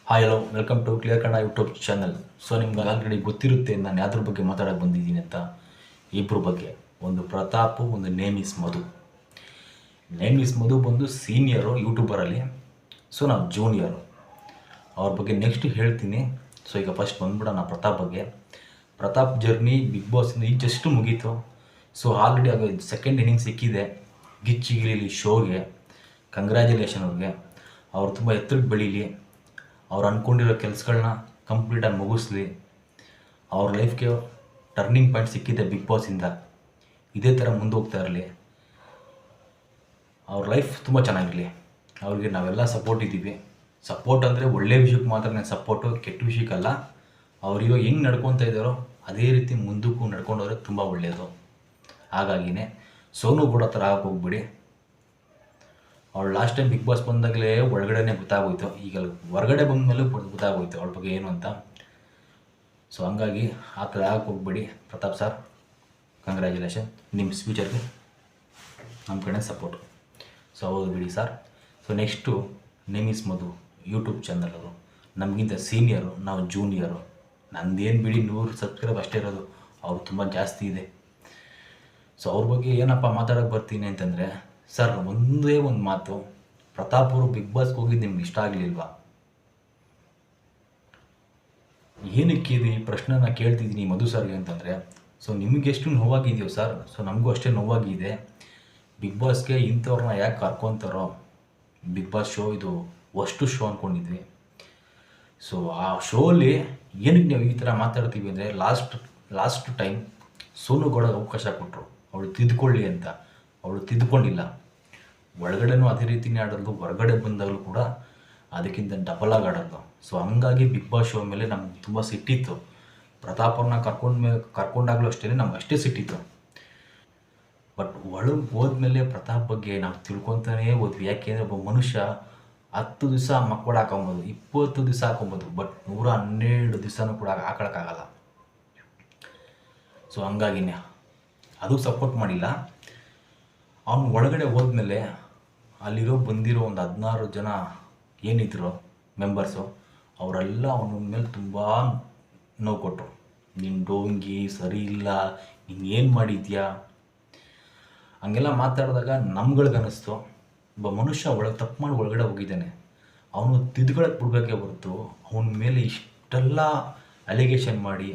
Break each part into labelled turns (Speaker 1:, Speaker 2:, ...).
Speaker 1: Hi hello welcome to clear Kannada YouTube channel. So ನಿಮ್ಗೆ already ಗೊತ್ತಿರುತ್ತೆ ನಾನು ಯಾವ್ದ್ರ ಬಗ್ಗೆ ಮಾತಾಡೋಕ್ಕೆ ಬಂದಿದ್ದೀನಿ ಅಂತ. ಇಬ್ಬರ ಬಗ್ಗೆ, ಒಂದು ಪ್ರತಾಪು, ಒಂದು name is Madhu. Name is Madhu ಬಂದು ಸೀನಿಯರು ಯೂಟ್ಯೂಬರಲ್ಲಿ, ಸೊ ನಾವು ಜೂನಿಯರು. ಅವ್ರ ಬಗ್ಗೆ ನೆಕ್ಸ್ಟ್ ಹೇಳ್ತೀನಿ. ಸೊ ಈಗ ಫಸ್ಟ್ ಬಂದ್ಬಿಡೋಣ ಪ್ರತಾಪ್ ಬಗ್ಗೆ. ಪ್ರತಾಪ್ ಜರ್ನಿ ಬಿಗ್ ಬಾಸಿಂದ ಈಗ ಜಸ್ಟ್ ಮುಗೀತು. ಸೊ ಆಲ್ರೆಡಿ ಆಗ ಸೆಕೆಂಡ್ ಇನ್ನಿಂಗ್ ಸಿಕ್ಕಿದೆ ಗಿಚ್ಚಿಗಿಲಿ ಶೋಗೆ. ಕಂಗ್ರ್ಯಾಚುಲೇಷನ್ ಅವ್ರಿಗೆ. ಅವ್ರು ತುಂಬ ಎತ್ತರಕ್ಕೆ ಬೆಳೀಲಿ, ಅವ್ರು ಅಂದ್ಕೊಂಡಿರೋ ಕೆಲಸಗಳನ್ನ ಕಂಪ್ಲೀಟಾಗಿ ಮುಗಿಸ್ಲಿ. ಅವ್ರ ಲೈಫ್ಗೆ ಟರ್ನಿಂಗ್ ಪಾಯಿಂಟ್ ಸಿಕ್ಕಿದೆ ಬಿಗ್ ಬಾಸಿಂದ, ಇದೇ ಥರ ಮುಂದೋಗ್ತಾ ಇರಲಿ. ಅವ್ರ ಲೈಫ್ ತುಂಬ ಚೆನ್ನಾಗಿರಲಿ. ಅವ್ರಿಗೆ ನಾವೆಲ್ಲ ಸಪೋರ್ಟ್ ಇದ್ದೀವಿ. ಸಪೋರ್ಟ್ ಅಂದರೆ ಒಳ್ಳೆಯ ವಿಷಯಕ್ಕೆ ಮಾತ್ರ ಸಪೋರ್ಟು, ಕೆಟ್ಟ ವಿಷಯಕ್ಕಲ್ಲ. ಅವ್ರು ಇವಾಗ ಹೆಂಗೆ ನಡ್ಕೊತಾ ಇದ್ದಾರೋ ಅದೇ ರೀತಿ ಮುಂದಕ್ಕೂ ನಡ್ಕೊಂಡೋದ್ರೆ ತುಂಬ ಒಳ್ಳೆಯದು. ಹಾಗಾಗಿನೇ ಸೋನು ಕೂಡ ಥರ ಹೋಗ್ಬಿಡಿ. ಅವಳು ಲಾಸ್ಟ್ ಟೈಮ್ ಬಿಗ್ ಬಾಸ್ ಬಂದಾಗಲೇ ಒಳಗಡೆನೇ ಗೊತ್ತಾಗೋಯ್ತು, ಈಗ ಹೊರಗಡೆ ಬಂದ ಮೇಲೂ ಗೊತ್ತಾಗೋಯ್ತು ಅವಳ ಬಗ್ಗೆ ಏನು ಅಂತ. ಸೊ ಹಂಗಾಗಿ ಆ ಥರ ಹೋಗ್ಬೇಡಿ ಪ್ರತಾಪ್ ಸರ್. ಕಂಗ್ರ್ಯಾಚುಲೇಷನ್, ನಿಮ್ಮ ಫ್ಯೂಚರ್ಗೆ ನಮ್ಮ ಕಡೆ ಸಪೋರ್ಟು. ಸೊ ಹೌದು ಬಿಡಿ sir. So next name is Madhu YouTube channel. ಅವರು ನಮಗಿಂತ ಸೀನಿಯರು, ನಾವು ಜೂನಿಯರು. ನಂದೇನು ಬಿಡಿ 100 ಸಬ್ಸ್ಕ್ರೈಬ್ ಅಷ್ಟೇ ಇರೋದು, ಅವ್ರು ತುಂಬ ಜಾಸ್ತಿ ಇದೆ. ಸೊ ಅವ್ರ ಬಗ್ಗೆ ಏನಪ್ಪ ಮಾತಾಡೋಕ್ಕೆ ಬರ್ತೀನಿ ಅಂತಂದರೆ, ಸರ್ ಒಂದೇ ಒಂದು ಮಾತು, ಪ್ರತಾಪ್ ಅವರು ಬಿಗ್ ಬಾಸ್ಗೆ ಹೋಗಿದ್ದು ನಿಮ್ಗೆ ಇಷ್ಟ ಆಗಲಿಲ್ವಾ? ಏನಕ್ಕೆ ಇದು ಈ ಪ್ರಶ್ನೆನ ಕೇಳ್ತಿದ್ದೀನಿ ಮಧು ಸರ್ಗೆ ಅಂತಂದರೆ, ಸೊ ನಿಮಗೆ ಎಷ್ಟು ನೋವಾಗಿದೆಯೋ ಸರ್, ಸೊ ನಮಗೂ ಅಷ್ಟೇ ನೋವಾಗಿದೆ. ಬಿಗ್ ಬಾಸ್ಗೆ ಇಂಥವ್ರನ್ನ ಯಾಕೆ ಕರ್ಕೊತಾರೋ? ಬಿಗ್ ಬಾಸ್ ಶೋ ಇದು ಅಷ್ಟು ಶೋ ಅಂದ್ಕೊಂಡಿದ್ವಿ. ಸೊ ಆ ಶೋಲಿ ಏನಕ್ಕೆ ನೀವು ಈ ಥರ ಮಾತಾಡ್ತೀವಿ ಅಂದರೆ, ಲಾಸ್ಟ್ ಟೈಮ್ ಸೋನು ಗೌಡಗೆ ಅವಕಾಶ ಕೊಟ್ಟರು ಅವಳು ತಿದ್ಕೊಳ್ಳಿ ಅಂತ. ಅವಳು ತಿದ್ಕೊಂಡಿಲ್ಲ. ಒಳಗಡೆನೂ ಅದೇ ರೀತಿನೇ ಆಡೋದು, ಹೊರಗಡೆ ಬಂದಾಗಲೂ ಕೂಡ ಅದಕ್ಕಿಂತ ಡಬಲಾಗಿ ಆಡೋದು. ಸೊ ಹಂಗಾಗಿ ಬಿಗ್ ಬಾಸ್ ಶೋ ಮೇಲೆ ನಮ್ಗೆ ತುಂಬ ಸಿಟ್ಟಿತ್ತು. ಪ್ರತಾಪವ್ರನ್ನ ಕರ್ಕೊಂಡಾಗಲೂ ಅಷ್ಟೇ ನಮ್ಗೆ ಅಷ್ಟೇ ಸಿಟ್ಟಿತ್ತು. ಬಟ್ ಒಳಗೆ ಹೋದ್ಮೇಲೆ ಪ್ರತಾಪ್ ಬಗ್ಗೆ ನಾವು ತಿಳ್ಕೊತಾನೇ ಹೋದ್ವಿ. ಯಾಕೆಂದರೆ ಒಬ್ಬ ಮನುಷ್ಯ 10 ದಿವಸ ಮಕ್ಕಳು ಹಾಕೊಬೋದು, 20 ದಿವಸ ಹಾಕೊಬೋದು, ಬಟ್ 112 ದಿವಸನೂ ಕೂಡ ಹಾಕೊಳಕ್ಕಾಗಲ್ಲ. ಸೊ ಹಂಗಾಗಿನೇ ಅದು ಸಪೋರ್ಟ್ ಮಾಡಿಲ್ಲ. ಅವನು ಒಳಗಡೆ ಹೋದ್ಮೇಲೆ ಅಲ್ಲಿರೋ ಬಂದಿರೋ ಒಂದು 16 ಜನ ಏನಿದ್ರು ಮೆಂಬರ್ಸು, ಅವರೆಲ್ಲ ಅವನ ಮೇಲೆ ತುಂಬ ನೋವು ಕೊಟ್ಟರು. ನಿನ್ನ ಡೋಂಗಿ ಸರಿ ಇಲ್ಲ, ನೀನು ಏನು ಮಾಡಿದ್ಯಾ ಹಂಗೆಲ್ಲ ಮಾತಾಡಿದಾಗ ನಮ್ಗಳಿಗನ್ನಿಸ್ತು, ಒಬ್ಬ ಮನುಷ್ಯ ತಪ್ಪು ಮಾಡಿ ಒಳಗಡೆ ಹೋಗಿದ್ದಾನೆ, ಅವನು ತಿದ್ಕೊಳ್ಳೋಕೆ ಬಿಡಬೇಕೇ ಹೊರತು ಅವನ ಮೇಲೆ ಇಷ್ಟೆಲ್ಲ ಅಲಿಗೇಷನ್ ಮಾಡಿ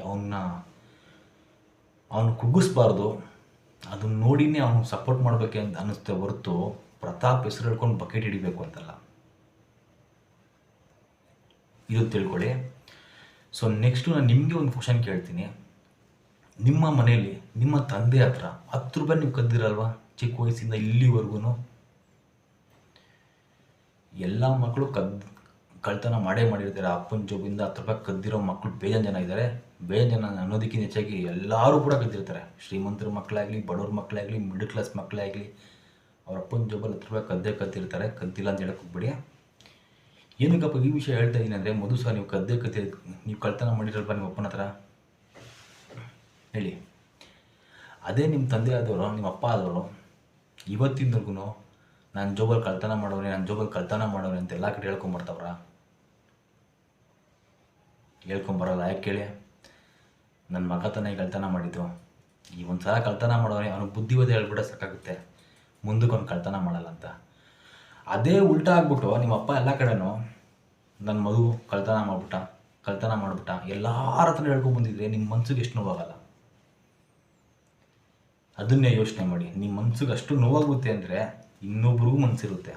Speaker 1: ಅವನು ಕುಗ್ಗಿಸ್ಬಾರ್ದು. ಅದನ್ನ ನೋಡಿನೇ ಅವನು ಸಪೋರ್ಟ್ ಮಾಡಬೇಕೆ ಅಂತ ಅನ್ನಿಸ್ತೇ ಹೊರತು ಪ್ರತಾಪ್ ಹೆಸರು ಹೇಳ್ಕೊಂಡು ಬಕೆಟ್ ಹಿಡಿಬೇಕು ಅಂತಲ್ಲ. ಇದು ತಿಳ್ಕೊಳ್ಳಿ. ಸೊ ನೆಕ್ಸ್ಟು ನಾನು ನಿಮಗೆ ಒಂದು ಕ್ವಶನ್ ಕೇಳ್ತೀನಿ. ನಿಮ್ಮ ಮನೆಯಲ್ಲಿ ನಿಮ್ಮ ತಂದೆ ಹತ್ರ 10 ರೂಪಾಯಿ ನೀವು ಕದ್ದಿರಲ್ವಾ ಚಿಕ್ಕ ವಯಸ್ಸಿಂದ ಇಲ್ಲಿವರೆಗೂ? ಎಲ್ಲ ಮಕ್ಕಳು ಕಳ್ತನ ಮಾಡಿರ್ತಾರೆ. ಅಪ್ಪನ ಜೋಬಿಂದ 10 ರೂಪಾಯಿ ಕದ್ದಿರೋ ಮಕ್ಕಳು ಬೇಜಾನ್ ಜನ ಇದ್ದಾರೆ. ಬೇಜಾನ್ ಜನ ಅನ್ನೋದಕ್ಕಿಂತ ಹೆಚ್ಚಾಗಿ ಎಲ್ಲರೂ ಕೂಡ ಕದ್ದಿರ್ತಾರೆ. ಶ್ರೀಮಂತರ ಮಕ್ಕಳಾಗಲಿ, ಬಡವ್ರ ಮಕ್ಕಳಾಗಲಿ, ಮಿಡಲ್ ಕ್ಲಾಸ್ ಮಕ್ಕಳಾಗಲಿ, ಅವ್ರ ಅಪ್ಪನ ಜೋಬಲ್ಲಿ 10 ರೂಪಾಯಿ ಕದ್ದಿರ್ತಾರೆ. ಕದ್ದಿಲ್ಲ ಅಂತ ಹೇಳಕ್ಕೆ ಹೋಗ್ಬೇಡಿ. ಏನಕ್ಕಪ್ಪ ಈ ವಿಷಯ ಹೇಳ್ತಾ ಇದ್ದೀನಿ ಅಂದರೆ, ಮಧು ಸಹ ನೀವು ನೀವು ಕಳ್ತನ ಮಾಡಿರಲ್ವ ನಿಮ್ಮ ಅಪ್ಪನ ಹತ್ರ? ಹೇಳಿ. ಅದೇ ನಿಮ್ಮ ತಂದೆ ಆದವರು, ನಿಮ್ಮ ಅಪ್ಪ ಆದವರು ಇವತ್ತಿನವರೆಗೂ ನನ್ನ ಜೋಬಲ್ಲಿ ಕಳ್ತನ ಮಾಡೋರೆ ಅಂತ ಎಲ್ಲ ಕಡೆ ಹೇಳ್ಕೊಂಬರ್ತಾವ್ರ? ಹೇಳ್ಕೊಂಬರಲ್ಲ. ಯಾಕೆ ಕೇಳಿ? ನನ್ನ ಮಗ ತಾನೇ ಕಳ್ತನ ಮಾಡಿದ್ದು, ಈ ಒಂದು ಸಲ ಕಳ್ತನ ಮಾಡೋನೆ, ಅವ್ನಿಗೆ ಬುದ್ಧಿವಾದ ಹೇಳ್ಬಿಟ್ರೆ ಸಾಕಾಗುತ್ತೆ, ಮುಂದಕ್ಕೆ ಅವ್ನು ಕಳ್ತನ ಮಾಡಲ್ಲ ಅಂತ. ಅದೇ ಉಲ್ಟಾ ಆಗ್ಬಿಟ್ಟು ನಿಮ್ಮ ಅಪ್ಪ ಎಲ್ಲ ಕಡೆನೂ ನನ್ನ ಮಗು ಕಳ್ತನ ಮಾಡಿಬಿಟ್ಟ ಎಲ್ಲರ ಹತ್ರ ಹೇಳ್ಕೊಂಬಂದಿದ್ರೆ ನಿಮ್ಮ ಮನ್ಸಿಗೆ ಎಷ್ಟು ನೋವಾಗಲ್ಲ? ಅದನ್ನೇ ಯೋಚನೆ ಮಾಡಿ. ನಿಮ್ಮ ಮನ್ಸಿಗೆ ಅಷ್ಟು ನೋವಾಗುತ್ತೆ ಅಂದರೆ ಇನ್ನೊಬ್ರಿಗೂ ಮನಸ್ಸಿರುತ್ತೆ.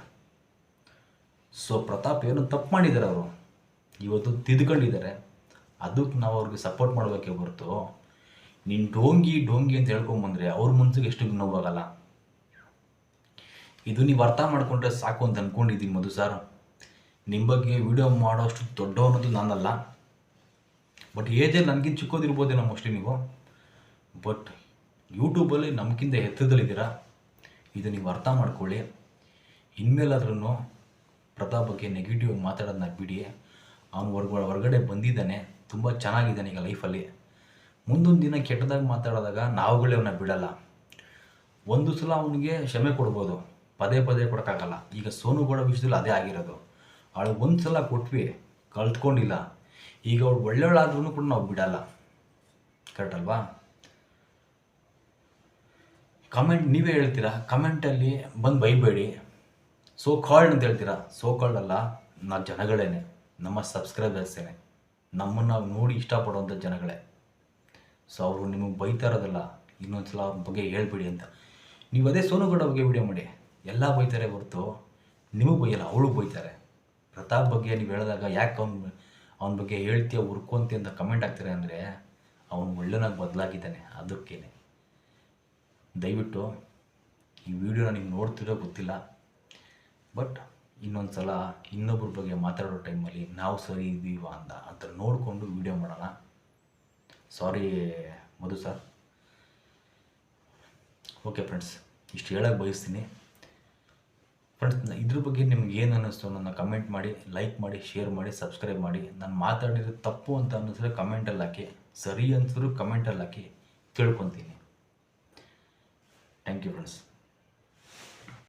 Speaker 1: ಸೊ ಪ್ರತಾಪ್ ಏನು ತಪ್ಪು ಮಾಡಿದ್ದಾರೆ, ಅವರು ಇವತ್ತು ತಿದ್ಕೊಂಡಿದ್ದಾರೆ. ಅದಕ್ಕೆ ನಾವು ಅವ್ರಿಗೆ ಸಪೋರ್ಟ್ ಮಾಡಬೇಕೇ ಹೊರತು ನೀನು ಡೋಂಗಿ ಅಂತ ಹೇಳ್ಕೊಂಬಂದರೆ ಅವ್ರ ಮನ್ಸಿಗೆ ಎಷ್ಟು ನೋವಾಗಲ್ಲ. ಇದು ನೀವು ಅರ್ಥ ಮಾಡಿಕೊಂಡ್ರೆ ಸಾಕು ಅಂತ ಅಂದ್ಕೊಂಡಿದ್ದೀನಿ ಮಧು ಸರ್. ನಿಮ್ಮ ಬಗ್ಗೆ ವಿಡಿಯೋ ಮಾಡೋಷ್ಟು ದೊಡ್ಡವನ್ನೋದು ನಾನಲ್ಲ. ಬಟ್ ಏಜಲ್ಲಿ ನನಗಿಂತ ಚಿಕ್ಕೋದಿರ್ಬೋದೇನೋ ಮೋಸ್ಟ್ಲಿ ನೀವು. ಬಟ್ ಯೂಟ್ಯೂಬಲ್ಲಿ ನಮಗಿಂತ ಎತ್ತರದಲ್ಲಿದ್ದೀರಾ. ಇದು ನೀವು ಅರ್ಥ ಮಾಡ್ಕೊಳ್ಳಿ. ಇನ್ಮೇಲಾದ್ರೂ ಪ್ರತಾಪ್ ಬಗ್ಗೆ ನೆಗೆಟಿವ್ ಮಾತಾಡೋದನ್ನ ಬಿಡಿ. ಅವನು ಹೊರಗಡೆ ಬಂದಿದ್ದಾನೆ, ತುಂಬ ಚೆನ್ನಾಗಿದ್ದಾನೆ ಈಗ ಲೈಫಲ್ಲಿ. ಮುಂದೊಂದು ದಿನ ಕೆಟ್ಟದಾಗಿ ಮಾತಾಡಿದಾಗ ನಾವುಗಳೇ ಅವನ್ನ ಬಿಡಲ್ಲ. ಒಂದು ಸಲ ಅವನಿಗೆ ಕ್ಷಮೆ ಕೊಡ್ಬೋದು, ಪದೇ ಕೊಡೋಕ್ಕಾಗಲ್ಲ. ಈಗ ಸೋನು ಗೌಡ ವಿಷಯದಲ್ಲಿ ಅದೇ ಆಗಿರೋದು. ಅವಳು ಒಂದು ಸಲ ಕೊಟ್ವಿ, ಕಲ್ತ್ಕೊಂಡಿಲ್ಲ. ಈಗ ಅವ್ಳು ಒಳ್ಳೆಯವಳಾದ್ರೂ ಕೂಡ ನಾವು ಬಿಡಲ್ಲ. ಕರೆಕ್ಟ್ ಅಲ್ವಾ? ಕಮೆಂಟ್ ನೀವೇ ಹೇಳ್ತೀರಾ, ಕಮೆಂಟಲ್ಲಿ ಬಂದು ಬೈಬೇಡಿ, ಸೋ ಕಾಲ್ಡ್ ಅಂತ ಹೇಳ್ತೀರಾ. ಸೋ ಕಾಲ್ಡ್ ಅಲ್ಲ, ನಾವು ಜನಗಳೇನೆ, ನಮ್ಮ ಸಬ್ಸ್ಕ್ರೈಬರ್ಸೇನೆ, ನಮ್ಮನ್ನು ನೋಡಿ ಇಷ್ಟಪಡುವಂಥ ಜನಗಳೇ. ಸೊ ಅವರು ನಿಮಗೆ ಬೈತಾ ಇರೋದಲ್ಲ, ಇನ್ನೊಂದು ಸಲ ಅವ್ರ ಬಗ್ಗೆ ಹೇಳ್ಬಿಡಿ ಅಂತ. ನೀವು ಅದೇ ಸೋನುಗೌಡ ಬಗ್ಗೆ ವಿಡಿಯೋ ಮಾಡಿ, ಎಲ್ಲ ಬೈತಾರೆ ಹೊರತು ನಿಮಗೆ ಬೈಯಲ್ಲ, ಅವಳು ಬೈತಾರೆ. ಪ್ರತಾಪ್ ಬಗ್ಗೆ ನೀವು ಹೇಳಿದಾಗ ಯಾಕೆ ಅವನ ಬಗ್ಗೆ ಹೇಳ್ತೀಯ ಹುರ್ಕೊಂತಿ ಅಂತ ಕಮೆಂಟ್ ಆಗ್ತಾರೆ ಅಂದರೆ ಅವನು ಒಳ್ಳೆನಾಗಿ ಬದಲಾಗಿದ್ದಾನೆ. ಅದಕ್ಕೇನೆ ದಯವಿಟ್ಟು ಈ ವಿಡಿಯೋನ ನೀವು ನೋಡ್ತಿರೋ ಗೊತ್ತಿಲ್ಲ, ಬಟ್ ಇನ್ನೊಂದು ಸಲ ಇನ್ನೊಬ್ಬರ ಬಗ್ಗೆ ಮಾತಾಡೋ ಟೈಮಲ್ಲಿ ನಾವು ಸರಿ ಇದ್ದೀವ ಅಂತ ನೋಡಿಕೊಂಡು ವಿಡಿಯೋ ಮಾಡೋಣ. ಸಾರಿ ಮಧು ಸರ್. ಓಕೆ ಫ್ರೆಂಡ್ಸ್, ಇಷ್ಟು ಹೇಳೋಕ್ಕೆ ಬಯಸ್ತೀನಿ. ಫ್ರೆಂಡ್ಸ್, ಇದ್ರ ಬಗ್ಗೆ ನಿಮ್ಗೆ ಏನು ಅನ್ನಿಸ್ತು ನನ್ನ ಕಮೆಂಟ್ ಮಾಡಿ, ಲೈಕ್ ಮಾಡಿ, ಶೇರ್ ಮಾಡಿ, ಸಬ್ಸ್ಕ್ರೈಬ್ ಮಾಡಿ. ನಾನು ಮಾತಾಡಿರೋ ತಪ್ಪು ಅಂತ ಅನ್ನಿಸಿದ್ರೆ ಕಮೆಂಟಲ್ಲಿ ಹಾಕಿ, ಸರಿ ಅನ್ಸಿದ್ರು ಕಮೆಂಟಲ್ಲಿ ಹಾಕಿ, ತಿಳ್ಕೊತೀನಿ. Thank you friends.